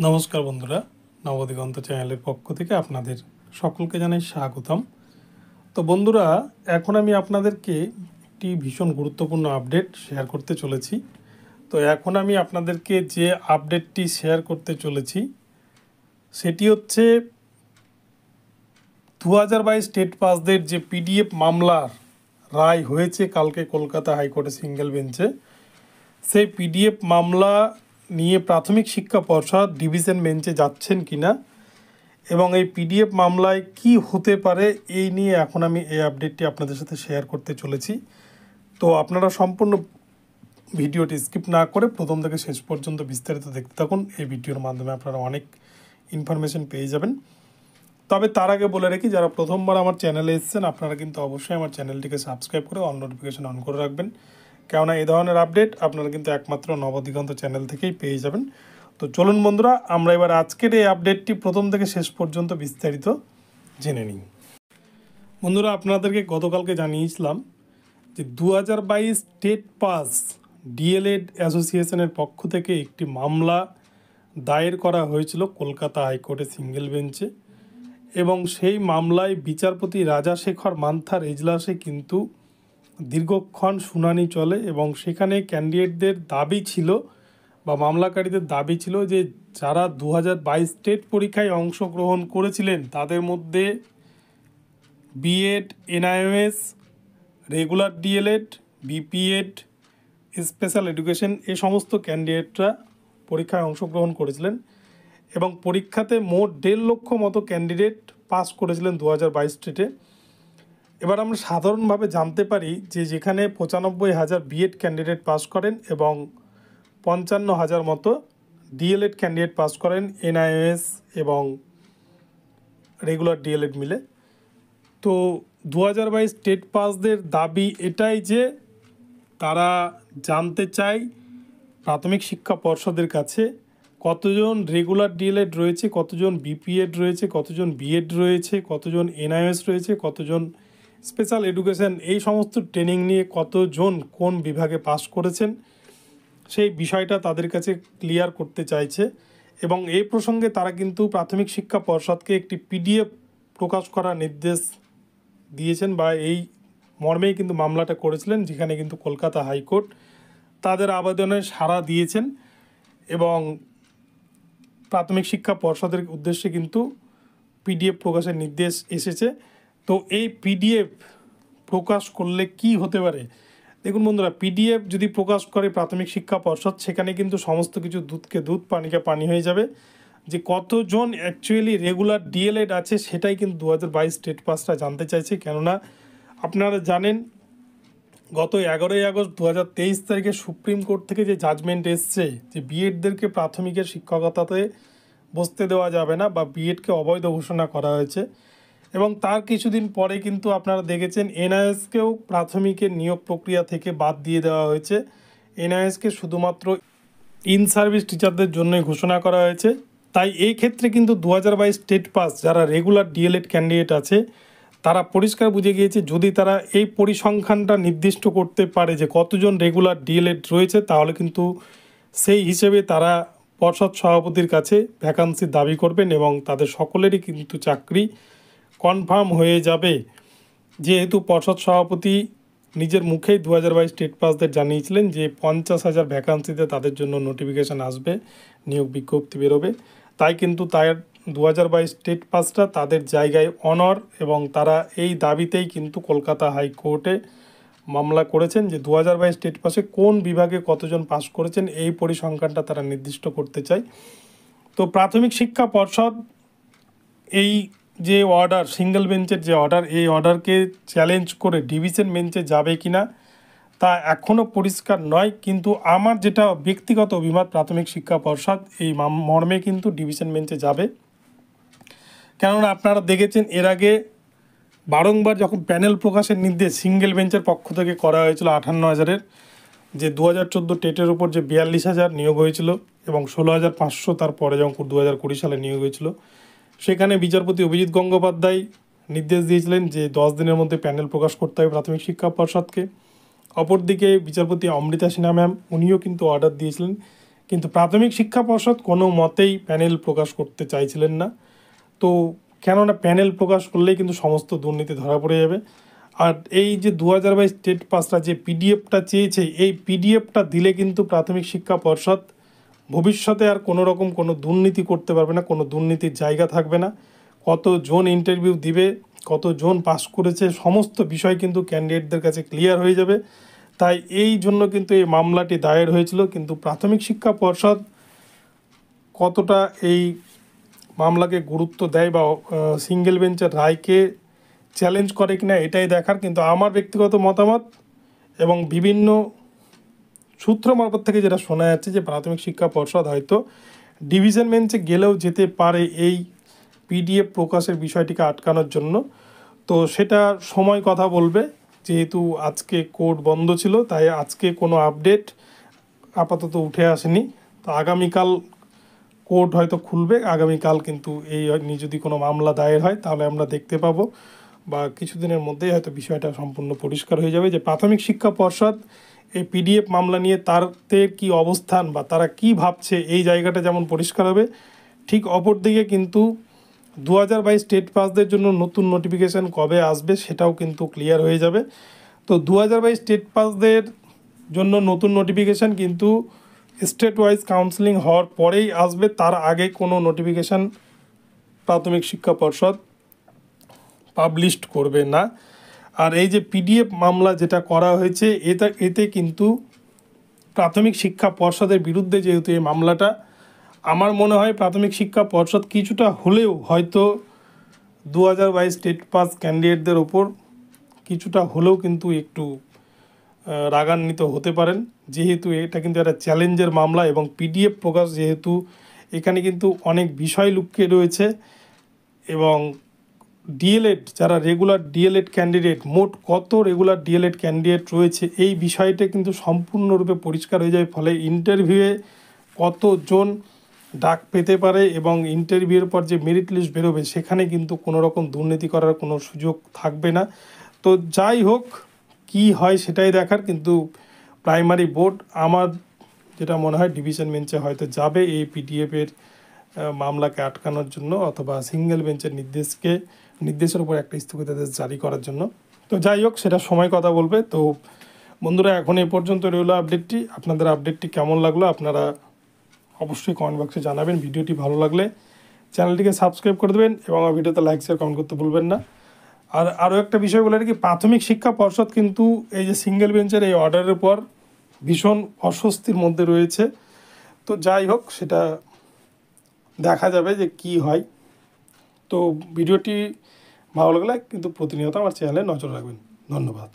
নমস্কার বন্ধুরা, নবদিগন্ত চ্যানেলের পক্ষ থেকে আপনাদের সকলকে জানাই স্বাগতম। তো বন্ধুরা, এখন আমি আপনাদেরকে একটি ভীষণ গুরুত্বপূর্ণ আপডেট শেয়ার করতে চলেছি। তো এখন আমি আপনাদেরকে যে আপডেটটি শেয়ার করতে চলেছি সেটি হচ্ছে 2022 স্টেট পাসদের যে পিডিএফ মামলার রায় হয়েছে কালকে কলকাতা হাইকোর্টে সিঙ্গেল বেঞ্চে, সেই পিডিএফ মামলা নিয়ে প্রাথমিক শিক্ষা পর্ষদ ডিভিশন বেঞ্চে যাচ্ছেন কিনা এবং এই পিডিএফ মামলায় কি হতে পারে এই নিয়ে এখন আমি এই আপডেটটি আপনাদের সাথে শেয়ার করতে চলেছি। তো আপনারা সম্পূর্ণ ভিডিওটি স্কিপ না করে প্রথম থেকে শেষ পর্যন্ত বিস্তারিত দেখতে থাকুন। এই ভিডিওর মাধ্যমে আপনারা অনেক ইনফরমেশন পেয়ে যাবেন। তবে তার আগে বলে রাখি, যারা প্রথমবার আমার চ্যানেলে এসেছেন আপনারা কিন্তু অবশ্যই আমার চ্যানেলটিকে সাবস্ক্রাইব করে অল নোটিফিকেশন অন করে রাখবেন, কেননা এই ধরনের আপডেট আপনারা কিন্তু একমাত্র নবদিগন্ত চ্যানেল থেকেই পেয়ে যাবেন। তো চলুন বন্ধুরা, আমরা এবার আজকের এই আপডেটটি প্রথম থেকে শেষ পর্যন্ত বিস্তারিত জেনে নিই। বন্ধুরা, আপনাদেরকে গতকালকে জানিয়েছিলাম যে 2022 স্টেট পাস ডিএলএড অ্যাসোসিয়েশনের পক্ষ থেকে একটি মামলা দায়ের করা হয়েছিল কলকাতা হাইকোর্টে সিঙ্গেল বেঞ্চে, এবং সেই মামলায় বিচারপতি রাজাশেখর মান্থার এজলাসে কিন্তু দীর্ঘক্ষণ শুনানি চলে এবং সেখানে ক্যান্ডিডেটদের দাবি ছিল বা মামলাকারীদের দাবি ছিল যে যারা 2022 স্টেট পরীক্ষায় অংশগ্রহণ করেছিলেন তাদের মধ্যে BEd, NIOS, regular DElEd, BPEd, special education এই সমস্ত ক্যান্ডিডেটরা পরীক্ষায় অংশগ্রহণ করেছিলেন এবং পরীক্ষাতে মোট 1.5 লক্ষ মতো ক্যান্ডিডেট পাস করেছিলেন 2022 স্টেটে। এবার আমরা সাধারণভাবে জানতে পারি যে যেখানে 95,000 বিএড ক্যান্ডিডেট পাস করেন এবং 55,000 মতো ডিএলএড ক্যান্ডিডেট পাস করেন এনআইওএস এবং রেগুলার ডিএলএড মিলে। তো 2022 স্টেট পাসদের দাবি এটাই যে তারা জানতে চায় প্রাথমিক শিক্ষা পর্ষদের কাছে কতজন রেগুলার ডিএলএড রয়েছে, কতজন বিপিএড রয়েছে, কতজন বিএড রয়েছে, কতজন এনআইওএস রয়েছে, কতজন স্পেশাল এডুকেশন এই সমস্ত ট্রেনিং নিয়ে কতজন কোন বিভাগে পাস করেছেন সেই বিষয়টা তাদের কাছে ক্লিয়ার করতে চাইছে। এবং এই প্রসঙ্গে তারা কিন্তু প্রাথমিক শিক্ষা পর্ষদকে একটি পিডিএফ প্রকাশ করার নির্দেশ দিয়েছেন বা এই মর্মেই কিন্তু মামলাটা করেছিলেন, যেখানে কিন্তু কলকাতা হাইকোর্ট তাদের আবেদনে সাড়া দিয়েছেন এবং প্রাথমিক শিক্ষা পর্ষদের উদ্দেশ্যে কিন্তু পিডিএফ প্রকাশের নির্দেশ এসেছে। তো এই পিডিএফ প্রকাশ করলে কি হতে পারে? দেখুন বন্ধুরা, পিডিএফ যদি প্রকাশ করে প্রাথমিক শিক্ষা পর্ষদ, সেখানে কিন্তু সমস্ত কিছু দুধকে দুধ পানিকে পানি হয়ে যাবে। যে কতজন অ্যাকচুয়ালি রেগুলার ডিএলএড আছে সেটাই কিন্তু 2022 স্টেট পাসটা জানতে চাইছে। কেননা আপনারা জানেন গত 11ই আগস্ট 2023 তারিখে সুপ্রিম কোর্ট থেকে যে জাজমেন্ট এসছে যে বিএডদেরকে প্রাথমিকের শিক্ষকতাতে বসতে দেওয়া যাবে না বা বিএডকে অবৈধ ঘোষণা করা হয়েছে। এবং তার কিছুদিন পরে কিন্তু আপনারা দেখেছেন এনআইএসকেও প্রাথমিকের নিয়োগ প্রক্রিয়া থেকে বাদ দিয়ে দেওয়া হয়েছে। এনআইএসকে শুধুমাত্র ইন সার্ভিস টিচারদের জন্যই ঘোষণা করা হয়েছে। তাই এই ক্ষেত্রে কিন্তু 2022 স্টেট পাস যারা রেগুলার ডিএলএড ক্যান্ডিডেট আছে তারা পরিষ্কার বুঝে গিয়েছে, যদি তারা এই পরিসংখ্যানটা নির্দিষ্ট করতে পারে যে কতজন রেগুলার ডিএলএড রয়েছে, তাহলে কিন্তু সেই হিসেবে তারা পর্ষদ সভাপতির কাছে ভ্যাকান্সির দাবি করবেন এবং তাদের সকলেরই কিন্তু চাকরি কনফার্ম হয়ে যাবে। যেহেতু পর্ষদ সভাপতি নিজের মুখেই 2022 স্টেট পাসদের জানিয়েছিলেন যে 50,000 ভ্যাকান্সিতে তাদের জন্য নোটিফিকেশান আসবে, নিয়োগ বিজ্ঞপ্তি বেরোবে। তাই কিন্তু তার 2022 স্টেট পাসটা তাদের জায়গায় অনর এবং তারা এই দাবিতেই কিন্তু কলকাতা হাইকোর্টে মামলা করেছেন যে 2022 স্টেট পাসে কোন বিভাগে কতজন পাস করেছেন এই পরিসংখ্যানটা তারা নির্দিষ্ট করতে চায়। তো প্রাথমিক শিক্ষা পর্ষদ এই যে অর্ডার, সিঙ্গেল বেঞ্চের যে অর্ডার, এই অর্ডারকে চ্যালেঞ্জ করে ডিভিশন বেঞ্চে যাবে কিনা তা এখনও পরিষ্কার নয়। কিন্তু আমার যেটা ব্যক্তিগত অভিমত, প্রাথমিক শিক্ষা পর্ষদ এই মর্মে কিন্তু ডিভিশন বেঞ্চে যাবে। কেননা আপনারা দেখেছেন এর আগে বারংবার যখন প্যানেল প্রকাশের নির্দেশ সিঙ্গেল বেঞ্চের পক্ষ থেকে করা হয়েছিল 58,000-এর, যে 2014 টেটের উপর যে 42,000 নিয়োগ হয়েছিল এবং 16,500 তারপরে যখন 2020 সালে নিয়োগ হয়েছিল, সেখানে বিচারপতি অভিজিৎ গঙ্গোপাধ্যায় নির্দেশ দিয়েছিলেন যে 10 দিনের মধ্যে প্যানেল প্রকাশ করতে হবে প্রাথমিক শিক্ষা পর্ষদকে। অপরদিকে বিচারপতি অমৃতা সিনহা ম্যাম উনিও কিন্তু অর্ডার দিয়েছিলেন কিন্তু প্রাথমিক শিক্ষা পর্ষদ কোনো মতেই প্যানেল প্রকাশ করতে চাইছিলেন না। তো কেননা প্যানেল প্রকাশ করলেই কিন্তু সমস্ত দুর্নীতি ধরা পড়ে যাবে। আর এই যে 2022 স্টেট পাসরা যে পিডিএফটা চেয়েছে, এই পিডিএফটা দিলে কিন্তু প্রাথমিক শিক্ষা পর্ষদ ভবিষ্যতে আর কোনো রকম কোনো দুর্নীতি করতে পারবে না, কোনো দুর্নীতির জায়গা থাকবে না। কতজন ইন্টারভিউ দিবে, কতজন পাস করেছে, সমস্ত বিষয় কিন্তু ক্যান্ডিডেটদের কাছে ক্লিয়ার হয়ে যাবে। তাই এই জন্য কিন্তু এই মামলাটি দায়ের হয়েছিল। কিন্তু প্রাথমিক শিক্ষা পর্ষদ কতটা এই মামলাকে গুরুত্ব দেয় বা সিঙ্গেল বেঞ্চের রায়কে চ্যালেঞ্জ করে কিনা এটাই দেখার। কিন্তু আমার ব্যক্তিগত মতামত এবং বিভিন্ন সূত্র মারফত থেকে যেটা শোনা যাচ্ছে যে প্রাথমিক শিক্ষা পর্ষদ হয়তো ডিভিশন বেঞ্চে গেলেও যেতে পারে এই পিডিএফ প্রকাশের বিষয়টিকে আটকানোর জন্য। তো সেটা সময় কথা বলবে, যেহেতু আজকে কোর্ট বন্ধ ছিল তাই আজকে কোনো আপডেট আপাতত উঠে আসেনি। তো আগামীকাল কোর্ট হয়তো খুলবে, আগামীকাল কিন্তু এই নিয়ে যদি কোনো মামলা দায়ের হয় তাহলে আমরা দেখতে পাবো, বা কিছুদিনের মধ্যেই হয়তো বিষয়টা সম্পূর্ণ পরিষ্কার হয়ে যাবে যে প্রাথমিক শিক্ষা পর্ষদ এই পিডিএফ মামলা নিয়ে তাদের কী অবস্থান বা তারা কি ভাবছে, এই জায়গাটা যেমন পরিষ্কার হবে, ঠিক অপরদিকে কিন্তু 2022 স্টেট পাসদের জন্য নতুন নোটিফিকেশান কবে আসবে সেটাও কিন্তু ক্লিয়ার হয়ে যাবে। তো 2022 স্টেট পাসদের জন্য নতুন নোটিফিকেশান কিন্তু স্টেট ওয়াইজ কাউন্সেলিং হওয়ার পরেই আসবে, তার আগে কোনো নোটিফিকেশান প্রাথমিক শিক্ষা পর্ষদ পাবলিশড করবে না। আর এই যে পিডিএফ মামলা যেটা করা হয়েছে এতে কিন্তু প্রাথমিক শিক্ষা পর্ষদের বিরুদ্ধে যেহেতু এই মামলাটা, আমার মনে হয় প্রাথমিক শিক্ষা পর্ষদ কিছুটা হলেও হয়তো 2022 স্টেট পাস ক্যান্ডিডেটদের ওপর কিছুটা হলেও কিন্তু একটু রাগান্বিত হতে পারেন, যেহেতু এটা কিন্তু একটা চ্যালেঞ্জের মামলা এবং পিডিএফ প্রকাশ যেহেতু এখানে কিন্তু অনেক বিষয় লুকিয়ে রয়েছে। এবং ডিএলএড যারা রেগুলার ডিএলএড ক্যান্ডিডেট, মোট কত রেগুলার ডিএলএড ক্যান্ডিডেট রয়েছে এই বিষয়টা কিন্তু সম্পূর্ণরূপে পরিষ্কার হয়ে যায়। ফলে ইন্টারভিউয়ে কতজন ডাক পেতে পারে এবং ইন্টারভিউয়ের পর যে মেরিট লিস্ট বেরোবে সেখানে কিন্তু কোনো রকম দুর্নীতি করার কোনো সুযোগ থাকবে না। তো যাই হোক, কি হয় সেটাই দেখার। কিন্তু প্রাইমারি বোর্ড আমার যেটা মনে হয় ডিভিশন বেঞ্চে হয়তো যাবে এই পিডিএফের মামলাকে আটকানোর জন্য, অথবা সিঙ্গেল বেঞ্চের নির্দেশের উপর একটা স্থগিতাদেশ জারি করার জন্য। তো যাই হোক, সেটা সময় কথা বলবে। তো বন্ধুরা, এখন এই পর্যন্ত রইল আপডেটটি। আপনাদের আপডেটটি কেমন লাগলো আপনারা অবশ্যই কমেন্ট বক্সে জানাবেন। ভিডিওটি ভালো লাগলে চ্যানেলটিকে সাবস্ক্রাইব করে দেবেন এবং আমার ভিডিওতে লাইক শেয়ার কমেন্ট করতে ভুলবেন না। আর আরও একটা বিষয় বলে রাখি, প্রাথমিক শিক্ষা পর্ষদ কিন্তু এই যে সিঙ্গেল বেঞ্চের এই অর্ডারের পর ভীষণ অস্বস্তির মধ্যে রয়েছে। তো যাই হোক, সেটা দেখা যাবে যে কি হয়। তো ভিডিওটি ভালো লাগলে কিন্তু প্রতিনিয়ত আমার চ্যানেলে নজর রাখবেন। ধন্যবাদ।